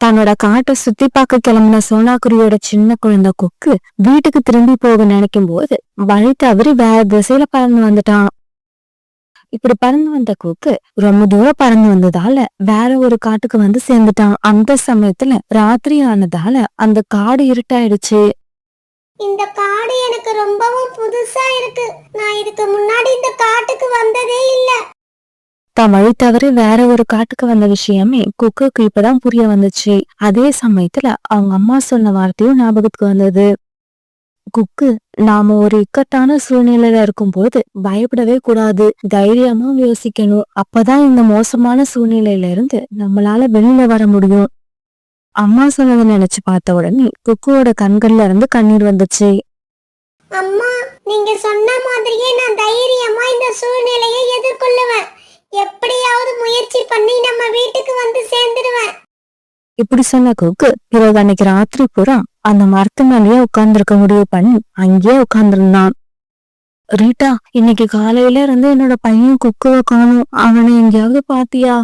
தன்னோட காட்டை சுத்தி பார்க்க கிளம்பின சோனாக்குருவியோட சின்ன குழந்தை கொக்கு வீட்டுக்கு திரும்பி போக நினைக்கும் போது வழி தவறி வேற திசையில பறந்து வந்துட்டான். இப்படி பறந்து வந்த கொக்கு ரொம்ப தூரம் பறந்து வந்ததால வேற ஒரு காட்டுக்கு வந்து சேர்ந்துட்டான். அந்த சமயத்துல ராத்திரி ஆனதால அந்த காடு இருட்டாயிடுச்சு. இந்த காடு எனக்கு ரொம்பவும் புதுசா இருக்கு. நான் இதுக்கு முன்னாடி இந்த காட்டுக்கு வந்ததே இல்ல. தான் வழி தவறி வேற ஒரு காட்டுக்கு வந்த விஷயமே கொக்குக்கு இப்பதான் புரிய வந்துச்சு. அதே சமயத்துல அவங்க அம்மா சொன்ன வார்த்தையும் ஞாபகத்துக்கு வந்தது. கொக்கு, நாம ஒரு இக்கட்டான சூழ்நிலையில இருக்கும் போது பயப்படவே கூடாது, தைரியமா யோசிக்கணும். அப்பதான் இந்த மோசமான சூழ்நிலையில இருந்து நம்மளால வெளியில வர முடியும். அம்மா சொன்னதை நினைச்சு பார்த்த உடனே கொக்குவோட கண்கள்ல இருந்து கண்ணீர் வந்துச்சு. அம்மா, நீங்க சொன்ன மாதிரியே நான் தைரியமா இந்த சூழ்நிலையை எதிர்கொள்ளுவேன். எப்படியாவது முயற்சி பண்ணி நம்ம வீட்டுக்கு வந்து சேர்ந்துடுவேன். இப்படி சொன்ன கொக்கு பிறகு அன்னைக்கு ராத்திரி பூரா அந்த மரத்து மேலேயே உட்கார்ந்துருக்க முடிவு பண்ணி அங்கேயே உட்கார்ந்துருந்தான். ரீட்டா, இன்னைக்கு காலையில இருந்து என்னோட பையன் கொக்குவை காணும். அவனை எங்கேயாவது பாத்தியா?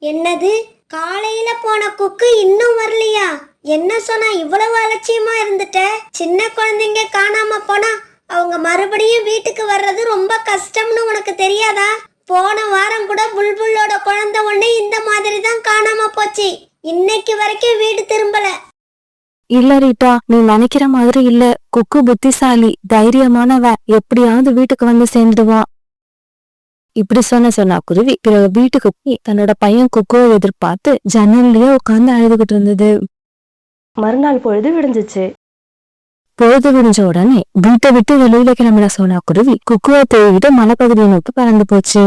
என்னது, காலையில போன கொக்கு இன்னும் வரலையா? என்ன சொன்னா இவ்வளவு அலட்சியமா இருந்துட்ட? சின்ன குழந்தைங்க காணாம போனா அவங்க மறுபடியும் வீட்டுக்கு வர்றது ரொம்ப கஷ்டம்னு உனக்கு தெரியாதா? போன வாரம் கூட புல்புல்லோட குழந்தை ஒண்ணு இந்த மாதிரி தான் காணாம போச்சு. இன்னைக்கு வரைக்கும் வீடு திரும்பல. இல்ல ரீட்டா, நீ நினைக்கிற மாதிரி இல்ல. கொக்கு புத்திசாலி, தைரியமானவ, எப்படியாவது வீட்டுக்கு வந்து சேர்ந்துடுவான். இப்படி சொன்னா குருவி பிறகு வீட்டுக்கு போய் தன்னோட பையன் கொக்குவை எதிர்பார்த்து ஜன்னல்லயே உட்கார்ந்து அழுதுகிட்டு இருந்தது. மறுநாள் பொழுது விடிஞ்சிச்சு. பொழுது விடிஞ்ச உடனே வீட்டை விட்டு வெளியில கிளம்பின சோனா குருவி கொக்குவை தேடிட்டு மலைப்பகுதியை நோக்கி பறந்து போச்சு.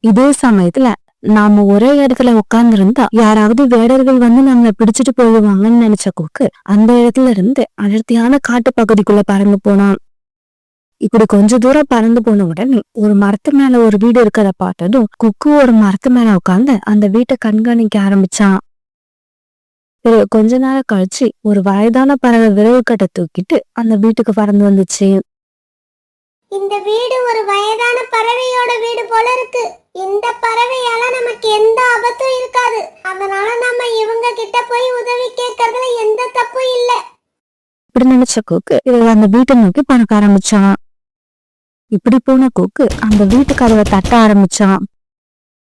இதே சமயத்துல நாம ஒரே இடத்துல உட்கார்ந்து யாராவது வேடர்கள் வந்து நம்மளை பிடிச்சிட்டு போயிடுவாங்கன்னு நினைச்ச கொக்கு அந்த இடத்துல இருந்து அடர்த்தியான காட்டு பகுதிக்குள்ள பறந்து போனான். இப்படி கொஞ்ச தூரம் பறந்து போன உடனே ஒரு மரத்து மேல ஒரு வீடு இருக்கிறத பார்த்ததும் கொக்கு ஒரு மரத்து மேல உட்கார்ந்து அந்த வீட்டை கண்காணிக்க ஆரம்பிச்சான். கொஞ்ச நேரம் கழிச்சு ஒரு வயதான பறவை விறகு கட்டை தூக்கிட்டு அந்த வீட்டுக்கு பறந்து வந்துச்சு. இந்த வீடு ஒரு வயதான பறவையோட வீடு போல இருக்கு. இந்த பறவையால நமக்கு எந்த ஆபத்தும் இருக்காது. அதனால நம்ம இவங்க கிட்ட போய் உதவி கேட்கறதுல எந்த தப்பும் இல்ல. இப்படி நினைச்ச கொக்கு அந்த வீட்டை நோக்கி பறக்க ஆரம்பிச்சான். இப்படி போன கொக்கு அந்த வீட்டு கதவை தட்ட ஆரம்பிச்சான்.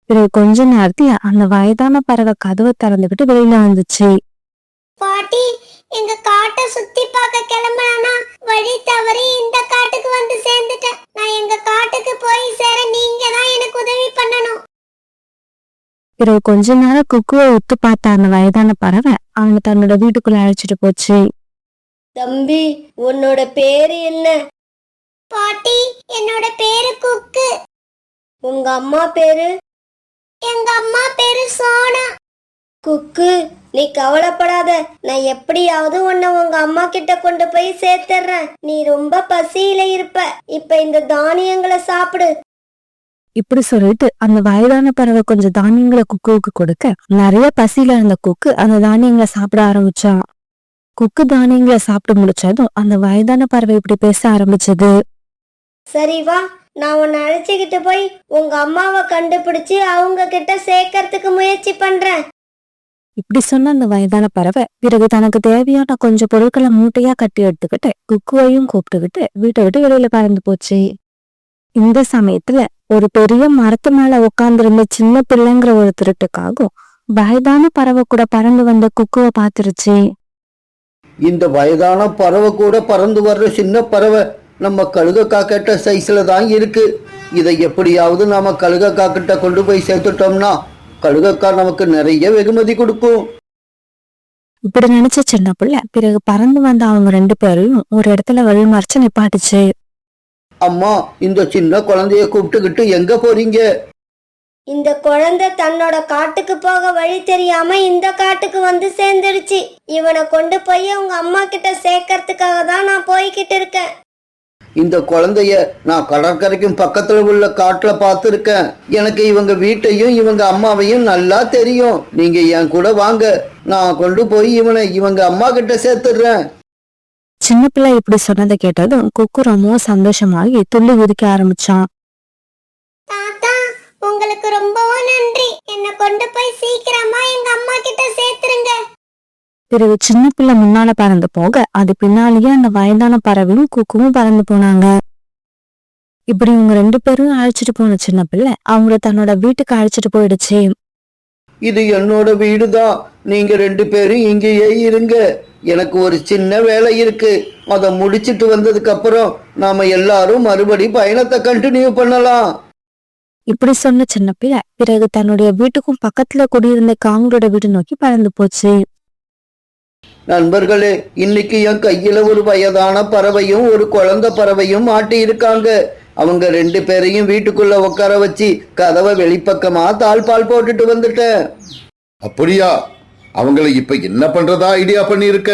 பிறகு கொஞ்ச நேரத்துல அந்த வயதான பறவை கதவை திறந்துகிட்டு வெளியில வந்துச்சு. பாட்டி, எங்க காட்டை சுத்தி பார்க்க கிளம்பினா வழி தவறி இந்த காட்டுக்கு வந்து சேர்ந்துட்டேன். நான் எங்க காட்டுக்கு போய் சேர நீங்க தான் எனக்கு உதவி பண்ணணும். பிறகு கொஞ்ச நேரம் கொக்குவை உத்து பார்த்த அந்த வயதான பறவை அவனை தன்னோட வீட்டுக்குள்ள அழைச்சிட்டு போச்சு. தம்பி, உன்னோட பேரு என்ன? பாட்டி, என்னோட பேரு கொக்கு. உங்க அம்மா பேரு? எங்க அம்மா பேரு சோனா. குக்கு, நீ கவலைப்படாத. நான் எப்படியாவது உன்னை உங்க அம்மா கிட்ட கொண்டு போய் சேர்த்துறேன். நீ ரொம்ப பசியில இருப்ப. இப்ப இந்த தானியங்களை சாப்பிடு. இப்படி சொல்லிட்டு அந்த வயதான பறவை கொஞ்சம் தானியங்களை கொக்குவுக்கு கொடுக்க நிறைய பசியில இருந்த கொக்கு அந்த தானியங்களை சாப்பிட ஆரம்பிச்சான். கொக்கு தானியங்களை சாப்பிட்டு முடிச்சதும் அந்த வயதான பறவை இப்படி பேச ஆரம்பிச்சது. சரி வா, நான் உன்னை அழைச்சிக்கிட்டு போய் உங்க அம்மாவை கண்டுபிடிச்சு அவங்க கிட்ட சேர்க்கறதுக்கு முயற்சி பண்றேன். இப்படி சொன்ன அந்த வயதான பறவை பிறகு தனக்கு தேவையான கொஞ்சம் பொருட்களை மூட்டையா கட்டி எடுத்துக்கிட்டு குக்குவையும் கூப்பிட்டுக்கிட்டு வீட்டை விட்டு வெளியில பறந்து போச்சு. இந்த சமயத்துல ஒரு பெரிய மரத்து மேல உட்கார்ந்துருந்த சின்ன பிள்ளைங்கிற ஒரு திருட்டுக்காகவும் வயதான பறவை கூட பறந்து வந்த குக்குவை பாத்துருச்சு. இந்த வயதான பறவை கூட பறந்து வர்ற சின்ன பறவை நம்ம கழுகக்கா கேட்ட சைஸ்ல தான் இருக்கு. இதை எப்படியாவது நாம கழுகக்கா கிட்ட கொண்டு போய் சேர்த்துட்டோம்னா கழுகக்கா நமக்கு நிறைய வெகுமதி கொடுக்கும். இப்படி நினைச்ச சின்ன பிள்ளை பிறகு பறந்து வந்த அவங்க ரெண்டு பேரையும் ஒரு இடத்துல வழிமறைச்சு நிப்பாட்டுச்சு. அம்மா, இந்த சின்ன குழந்தைய கூப்பிட்டுக்கிட்டு எங்க போறீங்க? இந்த குழந்தை தன்னோட காட்டுக்கு போக வழி தெரியாம இந்த காட்டுக்கு வந்து சேர்ந்துடுச்சு. இவனை கொண்டு போய் உங்க அம்மா கிட்ட சேர்க்கறதுக்காக தான் நான் போய்கிட்டு இருக்கேன். இந்த குழந்தைய நான் கடற்கரைக்கும் பக்கத்துல உள்ள காட்டுல பார்த்துருக்கேன். எனக்கு இவங்க வீட்டையும் இவங்க அம்மாவையும் நல்லா தெரியும். நீங்க என் கூட வாங்க, நான் கொண்டு போய் இவனை இவங்க அம்மா கிட்ட சேர்த்துடுறேன். சின்ன பிள்ளை இப்படி சொன்னதை கேட்டதும் கொக்கு ரொம்ப சந்தோஷமாகி துள்ளி குதிக்க ஆரம்பிச்சான். தாத்தா, உங்களுக்கு ரொம்பவும் நன்றி. என்ன கொண்டு போய் சீக்கிரமா எங்க அம்மா கிட்ட சேர்த்துருங்க. பிறகு சின்ன பிள்ளை முன்னால பறந்து போக அது பின்னாலேயே அந்த வயதான பறவையும் குக்குவும் பறந்து போனாங்க. இப்படி இவங்க 2 பேரும் அழைச்சிட்டு போன சின்ன பிள்ளை அவங்கள தன்னோட வீட்டுக்கு அழைச்சிட்டு போயிடுச்சு. இது என்னோட வீடுதான். நீங்க 2 பேரும் இங்கேயே இருங்க. எனக்கு ஒரு சின்ன வேலை இருக்கு. அதை முடிச்சிட்டு வந்ததுக்கு அப்புறம் நாம எல்லாரும் மறுபடி பயணத்தை கண்டினியூ பண்ணலாம். இப்படி சொன்ன சின்ன பிள்ளை பிறகு தன்னுடைய வீட்டுக்கும் பக்கத்துல குடியிருந்த காங்களோட வீடு நோக்கி பறந்து போச்சு. நண்பர்களே, இன்னைக்கு என் கையில ஒரு வயதான பறவையும் ஒரு குழந்தை பறவையும் மாட்டி இருக்காங்க. அவங்க 2 பேரையும் வீட்டுக்குள்ள உட்கார வச்சு கதவை வெளிப்பக்கமா தாழ்பால் போட்டுட்டு வந்துட்டேன். அப்படியா? அவங்களை இப்ப என்ன பண்றதா ஐடியா பண்ணிருக்க?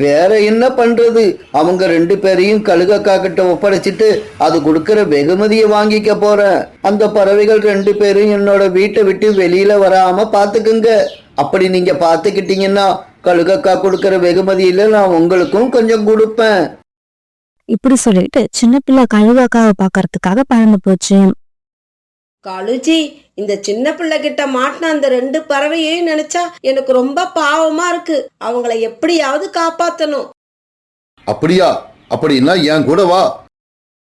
வேற என்ன பண்றது? அவங்க 2 பேரையும் கழுகக்கா கிட்ட ஒப்படைச்சிட்டு அது கொடுக்கற வெகுமதியை வாங்கிக்க போறேன். அந்த பறவைகள் 2 பேரும் என்னோட வீட்டை விட்டு வெளியில வராம பாத்துக்குங்க. அப்படி நீங்க பாத்துக்கிட்டீங்கன்னா கழுகக்கா கொடுக்கற வெகுமதியில நான் உங்களுக்கும் கொஞ்சம் கொடுப்பேன். இப்படி சொல்லிட்டு சின்ன பிள்ளை கழுகாக்காவை பாக்கறதுக்காக பறந்து போச்சு. காலுஜி, இந்த சின்ன பிள்ளை கிட்ட மாட்டின அந்த 2 பறவையையும் நினைச்சா எனக்கு ரொம்ப பாவமா இருக்கு. அவங்கள எப்படியாவது காப்பாத்தணும். அப்படியா? அப்படின்னா என் கூட வா.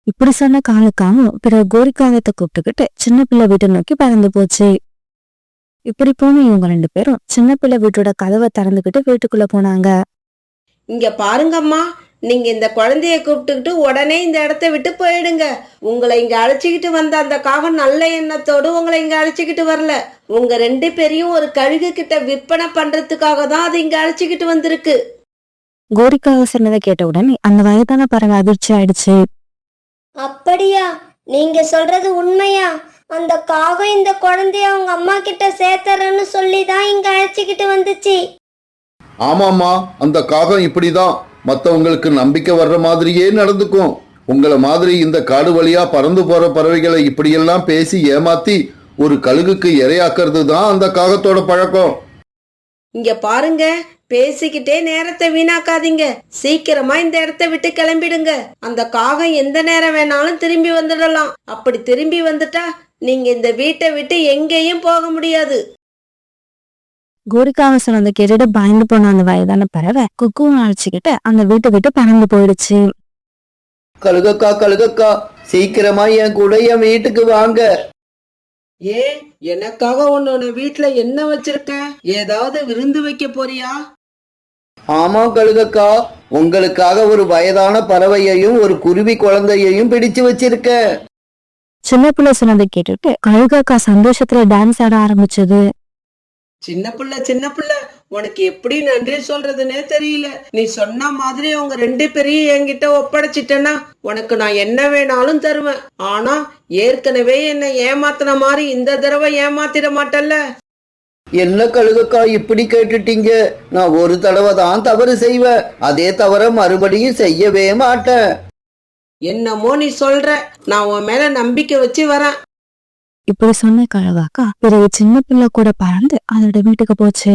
இப்படி சொன்ன காலுக்காவும் பிறகு கோரிக்காகத்தை கூப்பிட்டுக்கிட்டு சின்ன பிள்ளை வீட்டை நோக்கி பறந்து போச்சு. இப்படி போன இவங்க 2 பேரும் சின்ன பிள்ளை வீட்டோட கதவை திறந்துகிட்டு வீட்டுக்குள்ள போனாங்க. இங்க பாருங்கம்மா, நீங்க இந்த குழந்தைய கூப்பிட்டுக்கிட்டு உடனே இந்த இடத்த விட்டு போயிடுங்க. உங்களை இங்க அழைச்சிக்கிட்டு வந்த அந்த காகம் நல்ல எண்ணத்தோடு உங்களை இங்க அழைச்சிக்கிட்டு வரல. உங்க 2 பேரையும் ஒரு கழுகு கிட்ட விற்பனை பண்றதுக்காக தான் அது இங்க அழைச்சிக்கிட்டு வந்திருக்கு. கோரிக்காக சொன்னதை கேட்ட உடனே அந்த வயதான பறவை அதிர்ச்சி ஆயிடுச்சு. அப்படியா? நீங்க சொல்றது உண்மையா? அந்த காகம் இந்த குழந்தைய அவங்க அம்மா கிட்ட சேர்த்தறன்னு சொல்லிதான் இங்க அழைச்சிக்கிட்டு வந்துச்சு. ஆமாமா, அந்த காகம் இப்படிதான் மத்தவங்களுக்கு நம்பிக்கை வர்ற மாதிரியே நடந்துக்கும். உங்களை மாதிரி இந்த காடு வழியா பறந்து போற பறவைகளை இப்படியெல்லாம் பேசி ஏமாத்தி ஒரு கழுகுக்கு இரையாக்குறது தான் அந்த காகத்தோட பழக்கம். இங்க பாருங்க, பேசிக்கிட்டே நேரத்தை வீணாக்காதீங்க. சீக்கிரமா இந்த இடத்த விட்டு கிளம்பிடுங்க. அந்த காகம் எந்த நேரம் வேணாலும் திரும்பி வந்துடலாம். அப்படி திரும்பி வந்துட்டா நீங்க இந்த வீட்டை விட்டு எங்கேயும் போக முடியாது. கோரிக்காக சொன்னதை கேட்டுட்டு பயந்து போன அந்த வயதான பறவை குக்குவும் அழைச்சிக்கிட்டு அந்த வீட்டை விட்டு பறந்து போயிடுச்சு. கழுகக்கா, கழுகக்கா, சீக்கிரமா என் கூட என் வீட்டுக்கு வாங்க. ஏன், எனக்காக உன்னோட வீட்டுல என்ன வச்சிருக்க? ஏதாவது விருந்து வைக்க போறியா? ஆமா கழுகக்கா, உங்களுக்காக ஒரு வயதான பறவையையும் ஒரு குருவி குழந்தையையும் பிடிச்சு வச்சிருக்கேன். சின்ன பிள்ளை சொன்னதை கேட்டுட்டு கழுகாக்கா சந்தோஷத்துல டான்ஸ் ஆட ஆரம்பிச்சது. சின்ன பிள்ளை, உனக்கு எப்படி நன்றி சொல்றதுன்னே தெரியல. நீ சொன்ன மாதிரி உங்க 2 பேரையும் என்கிட்ட ஒப்படைச்சிட்டேன்னா உனக்கு நான் என்ன வேணாலும் தருவேன். ஆனா ஏற்கனவே என்ன ஏமாத்தின மாதிரி இந்த தடவை ஏமாத்திட மாட்டல்ல? என்ன கழுகக்கா இப்படி கேட்டுட்டீங்க? நான் ஒரு தடவை தான் தவறு செய்வேன். அதே தவிர மறுபடியும் செய்யவே மாட்டேன். என்னமோ நீ சொல்ற, நான் உன் மேல நம்பிக்கை வச்சு வரேன். இப்படி சொன்ன கழுகாக்கா பிறகு சின்ன பிள்ளை கூட பறந்து அதோட வீட்டுக்கு போச்சு.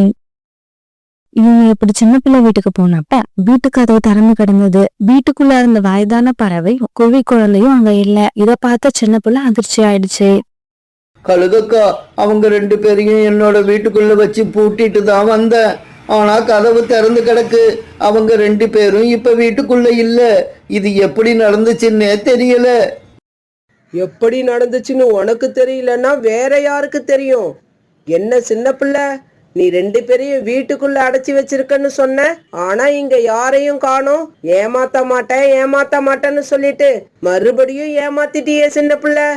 இவங்க இப்படி சின்ன பிள்ளை வீட்டுக்கு போனப்ப வீட்டு கதவு திறந்து கிடந்தது. வீட்டுக்குள்ள இருந்த வயதான பறவையும் குருவி குழந்தையும் அங்க இல்ல. இத பார்த்த சின்ன பிள்ளை அதிர்ச்சி ஆயிடுச்சு. கழுகக்கா, அவங்க 2 பேரையும் என்னோட வீட்டுக்குள்ள வச்சு பூட்டிட்டு தான் வந்தேன். ஆனா கதவு திறந்து கிடக்கு. அவங்க 2 பேரும் இப்ப வீட்டுக்குள்ள இல்ல. இது எப்படி நடந்துச்சுன்னே தெரியல. எப்படி நடந்துச்சுன்னு உனக்கு தெரியலன்னா வேற யாருக்கு தெரியும்? என்ன சின்ன பிள்ளை, நீ 2 பேரையும் வீட்டுக்குள்ள அடைச்சி வச்சிருக்கன்னு சொன்ன. ஆனா இங்க யாரையும் காணோம். ஏமாத்த மாட்டேன்னு சொல்லிட்டு மறுபடியும் ஏமாத்திட்டியே சின்ன பிள்ளை.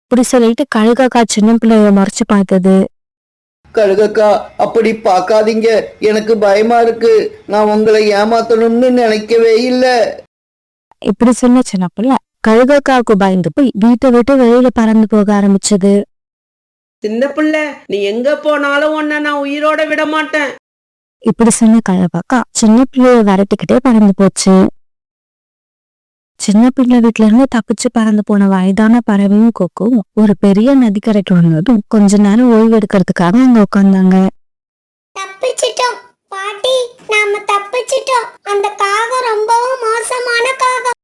இப்படி சொல்லிட்டு கழுகாக்கா சின்ன பிள்ளைய மறைச்சு பார்த்தது. கழுகக்கா, அப்படி பார்க்காதீங்க. எனக்கு பயமா இருக்கு. நான் உங்களை ஏமாத்தணும்னு நினைக்கவே இல்லை. இப்படி சொன்ன சின்ன பிள்ளை கழுகாக்காவுக்கு பயந்து போய் வீட்டை விட்டு வெளியில பறந்து போக ஆரம்பிச்சது. சின்ன பிள்ளை, நீ எங்க போனாலும் உன்னை நான் உயிரோட விட மாட்டேன். இப்படி சொன்ன கழுகாக்கா சின்ன பிள்ளைய விரட்டிக்கிட்டே பறந்து போச்சு. சின்ன பிள்ளை வீட்டுல இருந்து தப்பிச்சு பறந்து போன வயதான பறவையும் கொக்கும் ஒரு பெரிய நதிக்கரைக்கு வந்ததும் கொஞ்ச நேரம் ஓய்வு எடுக்கிறதுக்காக அங்க உட்கார்ந்தாங்க. தப்பிச்சிட்டோம் பாட்டி, நாம தப்பிச்சிட்டோம். அந்த காகம் ரொம்பவும் மோசமான காகம்.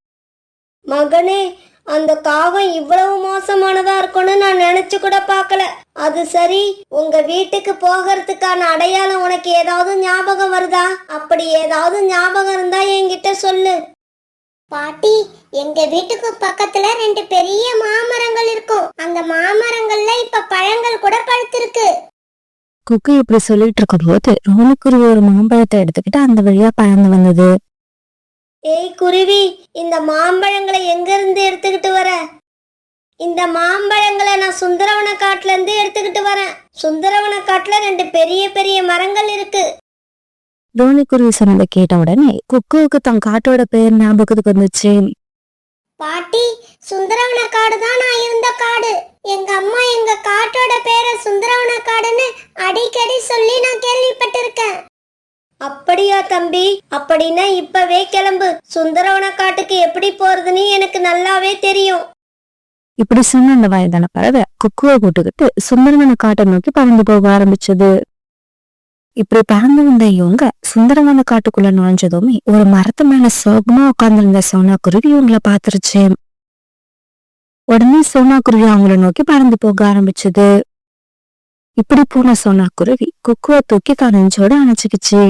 மகனே, அந்த காகம் இவ்வளவு மோசமானதா இருக்கும்னு நான் நினைச்சு கூட பார்க்கல. அது சரி, உங்க வீட்டுக்கு போகிறதுக்கான அடையாளம் உனக்கு ஏதாவது ஞாபகம் வருதா? அப்படி ஏதாவது ஞாபகம் இருந்தா என்கிட்ட சொல்லு. பாட்டி, எங்க வீட்டுக்கு பக்கத்துல 2 பெரிய மாமரங்கள் இருக்கும். அந்த மாமரங்கள்ல இப்ப பழங்கள் கூட பழுத்திருக்கு. குக்கு இப்படி சொல்லிட்டு இருக்கும் போது ரோனிக்குருவி ஒரு மாம்பழத்தை எடுத்துக்கிட்டு அந்த வழியா பறந்து வந்தது. ஏய் குருவி, இந்த மாம்பழங்களை எங்க இருந்து எடுத்துக்கிட்டு வர? இந்த மாம்பழங்களை நான் சுந்தரவன காட்டுல இருந்து எடுத்துக்கிட்டு வரேன். சுந்தரவன காட்டுல 2 பெரிய பெரிய மரங்கள் இருக்கு. ரோனிக்குருவி சொன்னதை கேட்ட உடனே குக்குவுக்கு தன் காட்டோட பேர் ஞாபகத்துக்கு வந்துச்சு. பாட்டி, சுந்தரவன காடு தான் நான் இருந்த காடு. எங்க அம்மா எங்க காட்டோட பேரை சுந்தரவன காடுன்னு அடிக்கடி சொல்லி நான் கேள்விப்பட்டிருக்கேன். அப்படியா தம்பி? அப்படின்னா இப்பவே கிளம்பு. சுந்தரவன காட்டுக்கு எப்படி போறதுன்னு எனக்கு நல்லாவே தெரியும். இப்படி சொன்ன அந்த வயதான பறவை குக்குவை கூட்டுக்கிட்டு சுந்தரவன காட்டை நோக்கி பறந்து போக ஆரம்பிச்சது. இப்படி பறந்து வந்த இவங்க சுந்தரவன காட்டுக்குள்ள நுழைஞ்சதுமே ஒரு மரத்து மேல சோகமா உட்கார்ந்திருந்த சோனாக்குருவி இவங்கள பாத்துருச்சு. உடனே சோனாக்குருவி அவங்கள நோக்கி பறந்து போக ஆரம்பிச்சது. இப்படி போன சோனாக்குருவி குக்குவை தூக்கி தான் நெஞ்சோட அணைச்சுக்கிச்சு.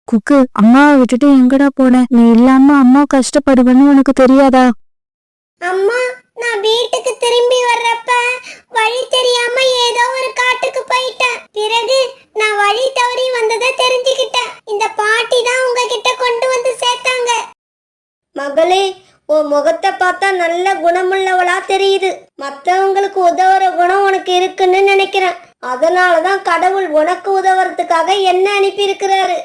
குக்கு, அம்மாவை விட்டுட்டு எங்கடா போன? நீ இல்லாம அம்மா கஷ்டப்படுவேன்னு உனக்கு தெரியாதா? அம்மா, நான் வீட்டுக்கு திரும்பி வர்றப்ப வழி தெரியாம ஏதோ ஒரு காட்டுக்கு போயிட்டேன். பிறகு நான் வழி தவறி வந்ததை தெரிஞ்சுக்கிட்டேன். இந்த பாட்டி தான் உங்ககிட்ட கொண்டு வந்து சேர்த்தாங்க. மகளே, உன் முகத்தை பார்த்தா நல்ல குணமுள்ளவளா தெரியுது. மத்தவங்களுக்கு உதவுற குணம் உனக்கு இருக்குன்னு நினைக்கிறேன். அதனாலதான் கடவுள் உனக்கு உதவுறதுக்காக என்ன அனுப்பி இருக்கிறாரு.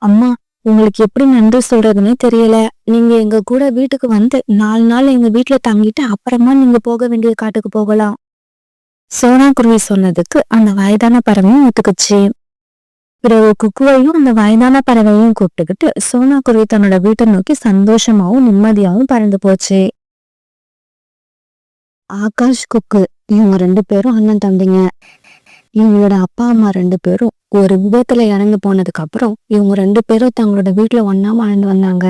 அம்மா, உங்களுக்கு எப்படி நன்றி சொல்றதுன்னே தெரியல. நீங்க எங்க கூட வீட்டுக்கு வந்து 4 நாள் எங்க வீட்டுல தங்கிட்டு அப்புறமா நீங்க போக வேண்டிய காட்டுக்கு போகலாம். சோனாக்குருவி சொன்னதுக்கு அந்த வயதான பறவையும் ஒத்துக்குச்சு. பிறகு குக்குவையும் அந்த வயதான பறவையும் கூப்பிட்டுக்கிட்டு சோனாக்குருவி தன்னோட வீட்டை நோக்கி சந்தோஷமாவும் நிம்மதியாவும் பறந்து போச்சு. ஆகாஷ், குக்கு இவங்க 2 பேரும் அண்ணன் தம்பிங்க. இவங்களோட அப்பா அம்மா 2 பேரும் ஒரு விபத்துல இறந்து போனதுக்கு அப்புறம் இவங்க 2 பேரும் தங்களோட வீட்டுல ஒன்னா வாழ்ந்து வந்தாங்க.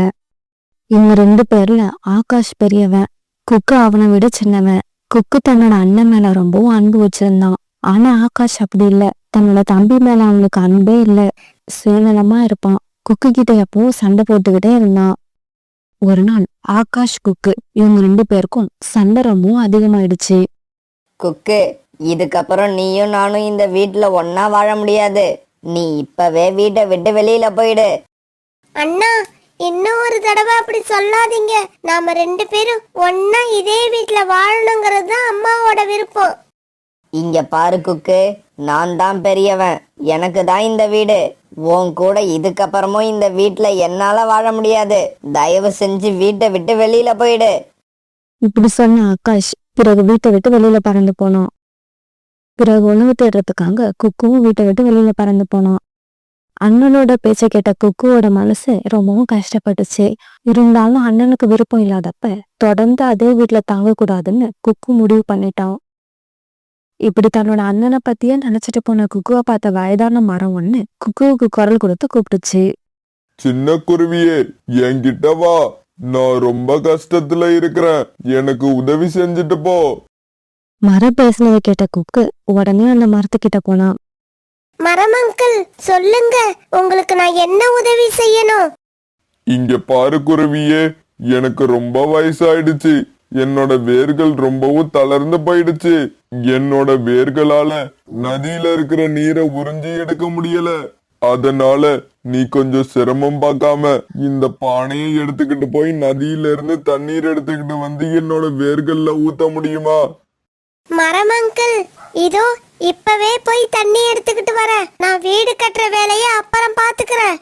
இவங்க 2 பேர்ல ஆகாஷ் பெரியவன், குக்கு அவனை விட சின்னவன். குக்கு தன்னோட அண்ணன் மேல ரொம்பவும் அன்பு வச்சிருந்தான். ஆனா ஆகாஷ் அப்படி இல்ல. தன்னோட தம்பி மேல அவனுக்கு அன்பே இல்ல. சுயநலமா இருப்பான். குக்கு கிட்ட எப்பவும் சண்டை போட்டுக்கிட்டே இருந்தான். ஒரு நாள் ஆகாஷ், குக்கு இவங்க 2 பேருக்கும் சண்டை ரொம்பவும் அதிகமாயிடுச்சு. குக்கு, இதுக்கப்புறம் நீயும் நானும் இந்த வீட்டுல ஒன்னா வாழ முடியாது. நீ இப்பவே வீட்டை விட்டு வெளியில போயிடு. அண்ணா, இன்னும் ஒரு தடவை அப்படி சொல்லாதீங்க. நாம 2 பேரும் ஒன்னா இதே வீட்டுல வாழணுங்கிறது தான் அம்மாவோட விருப்பம். இங்க பாரு குக்கு, நான் தான் பெரியவன். எனக்கு தான் இந்த வீடு. உன் கூட இதுக்கப்புறமும் இந்த வீட்டுல என்னால வாழ முடியாது. தயவு செஞ்சு வீட்டை விட்டு வெளியில போயிடு. இப்படி சொன்ன ஆகாஷ் பிறகு வீட்டை விட்டு வெளியில பறந்து போனான். பிறகு உணவு தேடுறதுக்காக குக்குவும் வீட்டை விட்டு வெளியில பறந்து போனான். அண்ணனோட பேச்ச கேட்ட குக்குவோட மனசு ரொம்பவும் கஷ்டப்பட்டுச்சு. இருந்தாலும் அண்ணனுக்கு விருப்பம் இல்லாதப்ப தொடர்ந்து அதே வீட்டுல தங்க கூடாதுன்னு குக்கு முடிவு பண்ணிட்டான். இப்படி தன்னோட அண்ணனை பத்தியே நினைச்சிட்டு போன குக்குவை பார்த்த வயதான மரம் ஒண்ணு குக்குவுக்கு குரல் கொடுத்து கூப்பிட்டுச்சு. சின்ன குருவியே, என்கிட்ட வா. நான் ரொம்ப கஷ்டத்துல இருக்கிறேன். எனக்கு உதவி செஞ்சுட்டு போ. மரம் பேசினதை கேட்ட குக்கு உடனே அந்த மரத்துக்கிட்ட போனான். மரம் அங்கிள், சொல்லுங்க, உங்களுக்கு நான் என்ன உதவி செய்யணும்? இங்க பாரு குருவியே, எனக்கு ரொம்ப வயசாயிடுச்சு. என்னோட வேர்கள் ரொம்பவும் தளர்ந்து போயிடுச்சு. என்னோட வேர்களால நதியில இருக்கிற நீரை உறிஞ்சி எடுக்க முடியல. அதனால நீ கொஞ்சம் சிரமம் பார்க்காம இந்த பானையை எடுத்துக்கிட்டு போய் நதியில இருந்து தண்ணீர் எடுத்துக்கிட்டு வந்து என்னோட வேர்கள்ல ஊத்த முடியுமா? மரம் அங்கிள், இதோ இப்பவே போய் தண்ணி எடுத்துக்கிட்டு வரேன். நான் வீடு கட்டுற வேலையை அப்புறம் பாத்துக்கிறேன்.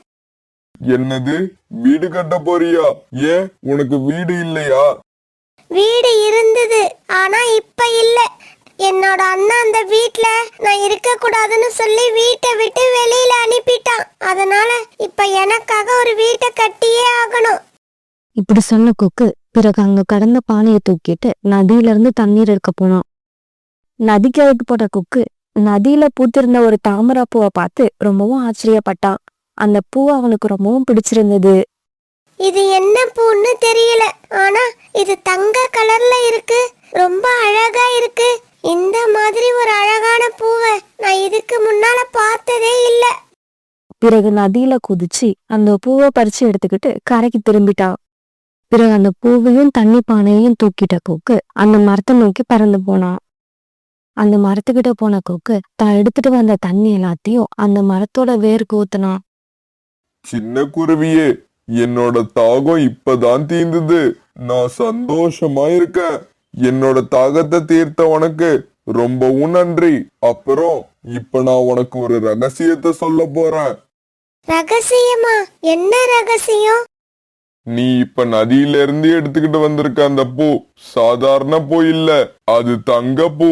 என்னது, வீடு கட்ட போறியா? ஏன், உனக்கு வீடு இல்லையா? வீடு இருந்தது, ஆனா இப்ப இல்ல. என்னோட அண்ணா அந்த வீட்ல நான் இருக்க கூடாதுன்னு சொல்லி வீட்டை விட்டு வெளியில அனுப்பிட்டான். அதனால இப்ப எனக்காக ஒரு வீட்டை கட்டியே ஆகணும். இப்படி சொன்ன குக்கு பிறகு அங்க கடந்த பானையை தூக்கிட்டு நதியில இருந்து தண்ணீர் எடுக்க போனான். நதிக்கு அழைத்து போட்ட குக்கு நதியில பூத்திருந்த ஒரு தாமரை பூவை பார்த்து ரொம்பவும் ஆச்சரியப்பட்டான். அந்த பூ அவனுக்கு ரொம்பவும் பிடிச்சிருந்தது. இது என்ன பூன்னு தெரியல, ஆனா இது தங்க கலர்ல இருக்கு, ரொம்ப அழகா இருக்கு. இந்த மாதிரி ஒரு அழகான பூவை நான் இதுக்கு முன்னால பார்த்ததே இல்ல. பிறகு நதியில குதிச்சு அந்த பூவை பறிச்சு எடுத்துக்கிட்டு கரைக்கு திரும்பிட்டா. பிறகு அந்த பூவையும் தண்ணி பானையையும் தூக்கிட்ட கொக்கு அந்த மரத்தை நோக்கி பறந்து போனான். அந்த மரத்துக்கிட்ட போன கொக்கு தான் எடுத்துட்டு வந்த தண்ணி எல்லாத்தையும் அந்த மரத்தோட வேருக்கு ஊத்துனான். சின்ன குருவியே, என்னோட தாகம் இப்பதான் தீர்ந்தது. நான் சந்தோஷமா இருக்கேன். என்னோட தாகத்தை தீர்த்த உனக்கு ரொம்பவும் நன்றி. அப்புறம் இப்ப நான் உனக்கு ஒரு ரகசியத்தை சொல்ல போறேன். ரகசியமா? என்ன ரகசியம்? நீ இப்ப நதியில இருந்து எடுத்துக்கிட்டு வந்திருக்க அந்த பூ சாதாரண பூ இல்ல, அது தங்க பூ.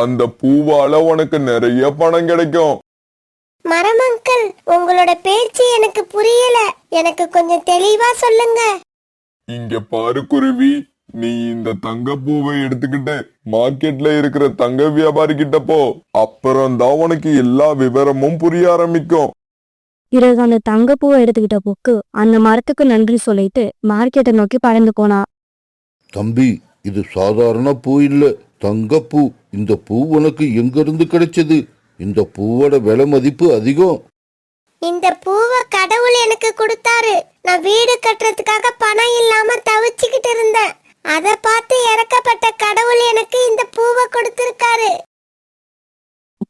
அந்த பூவால உனக்கு நிறைய பணம் கிடைக்கும். மரம் அங்கிள், உங்களோட பேச்சு எனக்கு புரியல. எனக்கு கொஞ்சம் தெளிவா சொல்லுங்க. இங்க பாரு குருவி, நீ இந்த தங்க பூவை எடுத்துக்கிட்டு மார்க்கெட்ல இருக்கிற தங்க வியாபாரி கிட்ட போ. அப்புறம் தான் உனக்கு எல்லா விவரமும் புரிய ஆரம்பிக்கும். பிறகு அந்த தங்கப்பூவை எடுத்துக்கிட்ட கொக்கு அந்த மரத்துக்கு நன்றி சொல்லிட்டு மார்க்கெட்டை நோக்கி பறந்து போனா. தம்பி, இது சாதாரண பூ இல்ல, தங்கப்பூ. இந்த பூ உனக்கு எங்க இருந்து கிடைச்சது? இந்த பூவோட விலை மதிப்பு அதிகம். இந்த பூவை கடவுள் எனக்கு கொடுத்தாரு. நான் வீடு கட்டுறதுக்காக பணம் இல்லாம தவிச்சுக்கிட்டு இருந்தேன். அத பார்த்து இறக்கப்பட்ட கடவுள் எனக்கு இந்த பூவை கொடுத்திருக்காரு.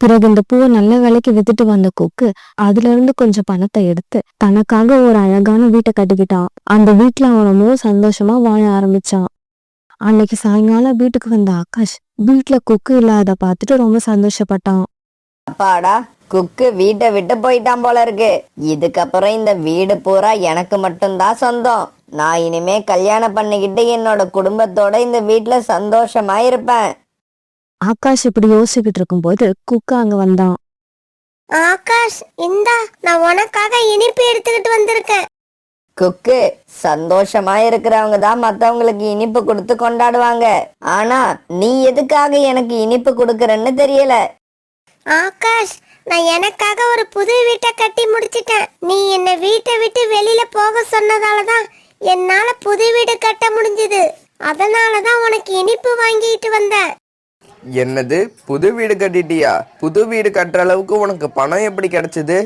பிறகு இந்த பூவை நல்ல விலைக்கு வித்துட்டு வந்த கொக்கு அதுல இருந்து கொஞ்சம் பணத்தை எடுத்து தனக்காக ஒரு அழகான வீட்டை கட்டிக்கிட்டான். அந்த வீட்டுல அவன் ரொம்ப சந்தோஷமா வாழ ஆரம்பிச்சான். அன்னைக்கு சாயங்காலம் வீட்டுக்கு வந்த ஆகாஷ் வீட்டுல கொக்கு இல்லாத பார்த்துட்டு ரொம்ப சந்தோஷப்பட்டான். அப்பாடா, குக்கு வீட்டை விட்டு போயிட்டான் போல இருக்கு. இதுக்கப்புறம் இந்த வீடு பூரா எனக்கு மட்டும்தான் சொந்தம். நான் இனிமே கல்யாணம் பண்ணிக்கிட்டு என்னோட குடும்பத்தோட இந்த வீட்டுல சந்தோஷமா இருப்பேன். ஆகாஷ் இப்படி யோசிச்சுக்கிட்டு இருக்கும்போது குக்கு அங்க வந்தான். ஆகாஷ், இந்தா, நான் உனக்காக இனிப்பு எடுத்துக்கிட்டு வந்திருக்கேன். குக்கு, சந்தோஷமா இருக்கிறவங்க தான் மத்தவங்களுக்கு இனிப்பு கொடுத்து கொண்டாடுவாங்க. ஆனா நீ எதுக்காக எனக்கு இனிப்பு கொடுக்கறன்னு தெரியல. ஆகாஷ், நான் எனக்காக ஒரு புது வீட்டை கட்டி முடிச்சிட்டேன். நீ என்ன வீட்டை விட்டு வெளியில போக சொன்னதாலதான் என்னால புது வீடு கட்ட முடிஞ்சது. அதனாலதான் உனக்கு இனிப்பு வாங்கிட்டு வந்தேன். என்னது, புது வீடு கட்டிட்டியா? புது வீடு கட்டுற அளவுக்கு உனக்கு பணம் எப்படி கிடைச்சது?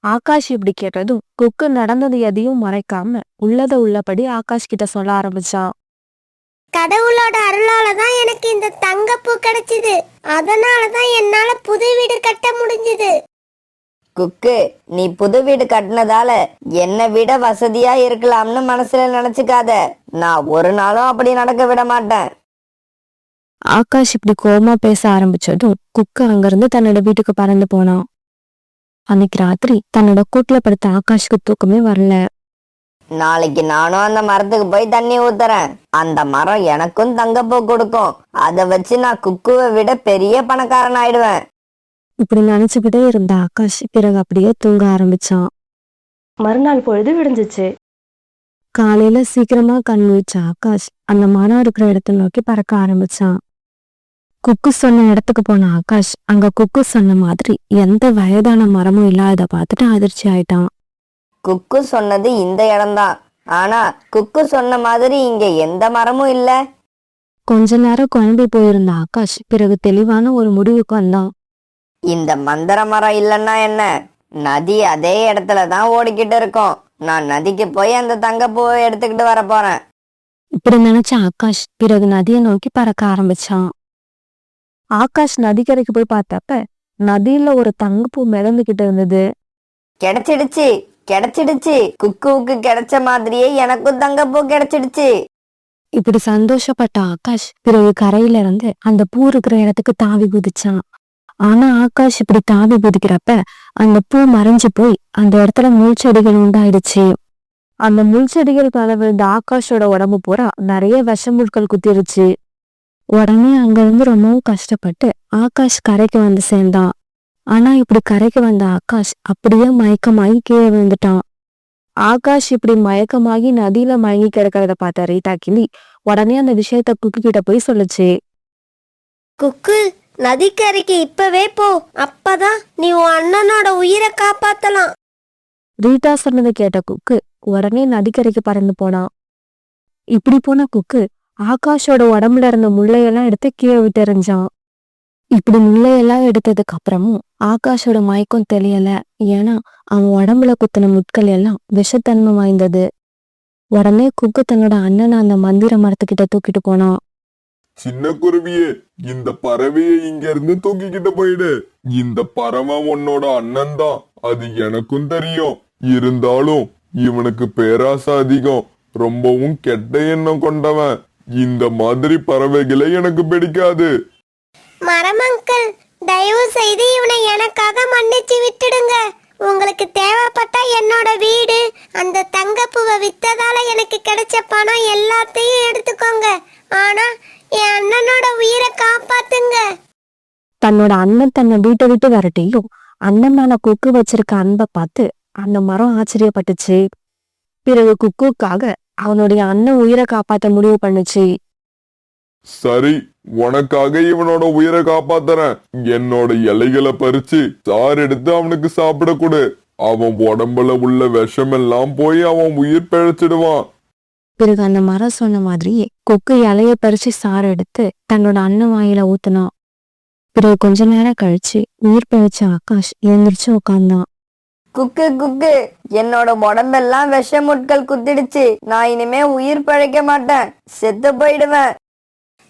ஆகாஷ் இப்படி கேட்டதும் குக்கு நடந்தது எதையும் மறைக்காம உள்ளத உள்ளபடி ஆகாஷ் கிட்ட சொல்ல ஆரம்பிச்சான். கடவுளோட அருளால தான் எனக்கு இந்த தங்கப்பூ கிடைச்சது. அதனாலதான் என்னால புது வீடு கட்ட முடிஞ்சது. குக்கு, நீ புது வீடு கட்டினதால என்னை விட வசதியா இருக்கலாம்னு மனசுல நினைச்சுக்காத. நான் ஒரு நாளும் அப்படி நடக்க விட மாட்டேன். ஆகாஷ் இப்படி கோபமா பேச ஆரம்பிச்சதும் குக்கு அங்கிருந்து தன்னோட வீட்டுக்கு பறந்து போனான். அன்னைக்கு ராத்திரி தன்னோட கூட்டுல படுத்த ஆகாஷுக்கு தூக்கமே வரல. நாளைக்கு நானும் அந்த மரத்துக்கு போய் தண்ணி ஊத்துறேன். அந்த மரம் எனக்கும் தங்கப்பூ கொடுக்கும். அதை வச்சு நான் குக்குவை விட பெரிய பணக்காரன் ஆயிடுவேன். இப்படி நினைச்சுக்கிட்டே இருந்த ஆகாஷ் பிறகு அப்படியே தூங்க ஆரம்பிச்சான். மறுநாள் பொழுது விடிஞ்சிச்சு. காலையில சீக்கிரமா கண் முழிச்ச ஆகாஷ் அந்த மரம் இருக்கிற இடத்த நோக்கி பறக்க ஆரம்பிச்சான். குக்கு சொன்ன இடத்துக்கு போன ஆகாஷ் அங்க குக்கு சொன்ன மாதிரி எந்த வயதான மரமும் இல்லாத பார்த்துட்டு அதிர்ச்சி ஆயிட்டான். குக்கு சொன்னது இந்த இடம்தான். ஆனா குக்கு சொன்ன மாதிரி இங்க எந்த மரமும் இல்ல. கொஞ்ச நேரம் குழம்பி போயிருந்த ஆகாஷ் பிறகு தெளிவான ஒரு முடிவுக்கு வந்தான். இந்த மந்திர மரம் இல்லைன்னா என்ன? நதி அதே இடத்துலதான் ஓடிக்கிட்டு இருக்கும். நான் நதிக்கு போய் அந்த தங்கப்பூவை எடுத்துக்கிட்டு வர போறேன். இப்படி நினைச்ச ஆகாஷ் பிறகு நதியை நோக்கி பறக்க ஆரம்பிச்சான். ஆகாஷ் நதிக்கரைக்கு போய் பார்த்தப்ப நதியில ஒரு தங்கப்பூ மிதந்துகிட்டு இருந்தது. கிடைச்சிடுச்சு, கிடைச்சிடுச்சு. குக்குவுக்கு கிடைச்ச மாதிரியே எனக்கும் தங்கப்பூ கிடைச்சிடுச்சு. இப்படி சந்தோஷப்பட்ட ஆகாஷ் பிறகு கரையில இருந்து அந்த பூ இருக்கிற இடத்துக்கு தாவி குதிச்சான். ஆனா ஆகாஷ் இப்படி தாவி குதிக்கிறப்ப அந்த பூ மறைஞ்சு போய் அந்த இடத்துல முள் செடிகள் உண்டாயிடுச்சு. அந்த முள் செடிகள் விழுந்த ஆகாஷோட உடம்பு பூரா நிறைய விஷமுட்கள் குத்திருச்சு. உடனே அங்க இருந்து ரொம்பவும் கஷ்டப்பட்டு ஆகாஷ் கரைக்கு வந்து சேர்ந்தான். ஆனா இப்படி கரைக்கு வந்த ஆகாஷ் அப்படியே மயக்கமாகி கீழே விழுந்துட்டான். ஆகாஷ் இப்படி மயக்கமாகி நதியில மயங்கி கிடக்கிறத பார்த்த ரீட்டா கிளி உடனே அந்த விஷயத்த குக்கு கிட்ட போய் சொல்லுச்சு. குக்கு, நதிக்கரைக்கு இப்பவே போ. அப்பதான் நீ உன் அண்ணனோட உயிரை காப்பாத்தலாம். ரீட்டா சொன்னதை கேட்ட குக்கு உடனே நதிக்கரைக்கு பறந்து போனான். இப்படி போன குக்கு ஆகாஷோட உடம்புல இருந்த முள்ளையெல்லாம் எடுத்து கீழே விட்டு எறிஞ்சான். இப்படி முள்ளையெல்லாம் எடுத்ததுக்கு அப்புறமும் ஆகாஷோட மயக்கம் தெரியல. ஏன்னா அவன் உடம்புல குத்தின முட்கள் எல்லாம் விஷத்தன்மை வாய்ந்தது. உடனே குக்கு தன்னோட அண்ணனை அந்த மந்திர மரத்துக்கிட்ட தூக்கிட்டு போனான். சின்ன குருவியே, இந்த பறவையை இங்க இருந்து தூக்கிக்கிட்டு போயிடு. இந்த பறவை உன்னோட அண்ணன் தான், அது எனக்கும் தெரியும். இருந்தாலும் இவனுக்கு பேராசை அதிகம், ரொம்பவும் கெட்ட எண்ணம் கொண்டவன். இந்த மாதிரி பறவைகளை எனக்கு பிடிக்காது. மரம் அங்கிள், தயவு செய்து இவனை எனக்காக மன்னிச்சு விட்டுடுங்க. உங்களுக்கு தேவைப்பட்டா என்னோட வீடு, அந்த தங்கப்பூவை வித்ததால எனக்கு கிடைச்ச பணம் எல்லாத்தையும் எடுத்துக்கோங்க. ஆனா என் அண்ணனோட உயிரை காப்பாத்துங்க. தன்னோட அண்ணன் தன்னை வீட்டை விட்டு விரட்டியும் அண்ணன் மேல குக்கு வச்சிருக்க அன்பை பார்த்து அந்த மரம் ஆச்சரியப்பட்டுச்சு. பிறகு குக்குக்காக அவனுடைய அண்ணன் உயிரை காப்பாத்த முடிவு பண்ணுச்சு. சரி, உனக்காக இவனோட உயிரை காப்பாத்துறேன். என்னோட இலைகளை பறிச்சு சாறு எடுத்து அவனுக்கு சாப்பிட கொடு. அவன் உடம்புல உள்ள விஷமெல்லாம் போய் அவன் உயிர் பிழைச்சிடுவான். பிறகு அந்த மரம் சொன்ன மாதிரியே கொக்கு இலைய பறிச்சு சாறு எடுத்து தன்னோட அண்ணன் வாயில ஊத்துனான். பிறகு கொஞ்ச நேரம் கழிச்சு உயிர் பிழைச்ச ஆகாஷ் எழுந்திரிச்சு உட்கார்ந்தான். குக்கு குக்கு, என்னோட உடம்பெல்லாம் விஷமுட்கள் குத்திடுச்சு. நான் இனிமே உயிர் பிழைக்க மாட்டேன், செத்து போயிடுவேன்.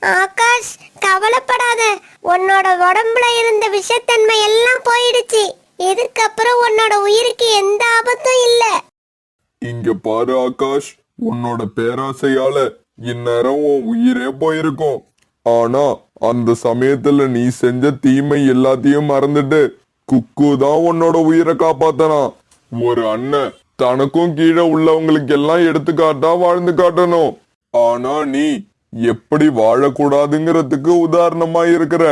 ஆகாஷ், கவலைப்படாத. உன்னோட உடம்புல இருந்த விஷத்தன்மை எல்லாம் போயிடுச்சு. இதுக்கப்புறம் உன்னோட உயிருக்கு எந்த ஆபத்தும் இல்ல. இங்க பாரு ஆகாஷ், உன்னோட பேராசையால இந்நேரம் உன் உயிரே போயிருக்கும். ஆனா அந்த சமயத்துல நீ செஞ்ச தீமை எல்லாத்தையும் மறந்துட்டு குக்கு தான் உன்னோட உயிரை காப்பாத்தனான். ஒரு அண்ணன் தனக்கும் கீழே உள்ளவங்களுக்கு எல்லாம் எடுத்துக்காட்டா வாழ்ந்து காட்டணும். ஆனா நீ எப்படி வாழக்கூடாதுங்கிறதுக்கு உதாரணமா இருக்கிற.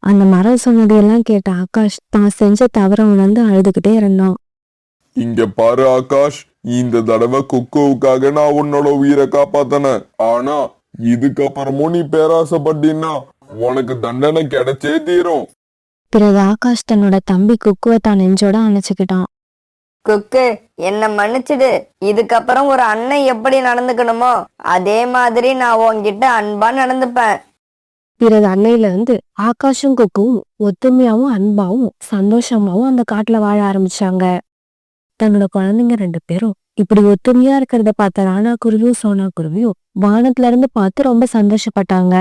அந்த மரம் சொன்னதையெல்லாம் கேட்ட ஆகாஷ் தான் செஞ்ச தவற உணர்ந்து அழுதுகிட்டே இருந்தான். இங்க பாரு ஆகாஷ், இந்த தடவை குக்குவுக்காக நான் உன்னோட உயிரை காப்பாத்தன. ஆனா இதுக்கப்புறமும் நீ பேராசைப்பட்டீன்னா உனக்கு தண்டனை கிடைச்சே தீரும். பிறகு ஆகாஷ் தன்னோட தம்பி குக்குவை தான் நெஞ்சோட அணைச்சுக்கிட்டான். குக்கு, என்ன மன்னிச்சிடு. இதுக்கப்புறம் ஒரு அண்ணன் எப்படி நடந்துக்கணுமோ அதே மாதிரி நான் உன்கிட்ட அன்பா நடந்துப்பேன். பிறகு அன்னையில இருந்து ஆகாஷும் குக்குவும் ஒத்துமையாவும் அன்பாவும் சந்தோஷமாவும் அந்த காட்டுல வாழ ஆரம்பிச்சாங்க. தன்னோட குழந்தைங்க 2 பேரும் இப்படி ஒத்துமையா இருக்கிறத பார்த்த ராணா குருவியும் சோனா குருவியும் வானத்துல இருந்து பார்த்து ரொம்ப சந்தோஷப்பட்டாங்க.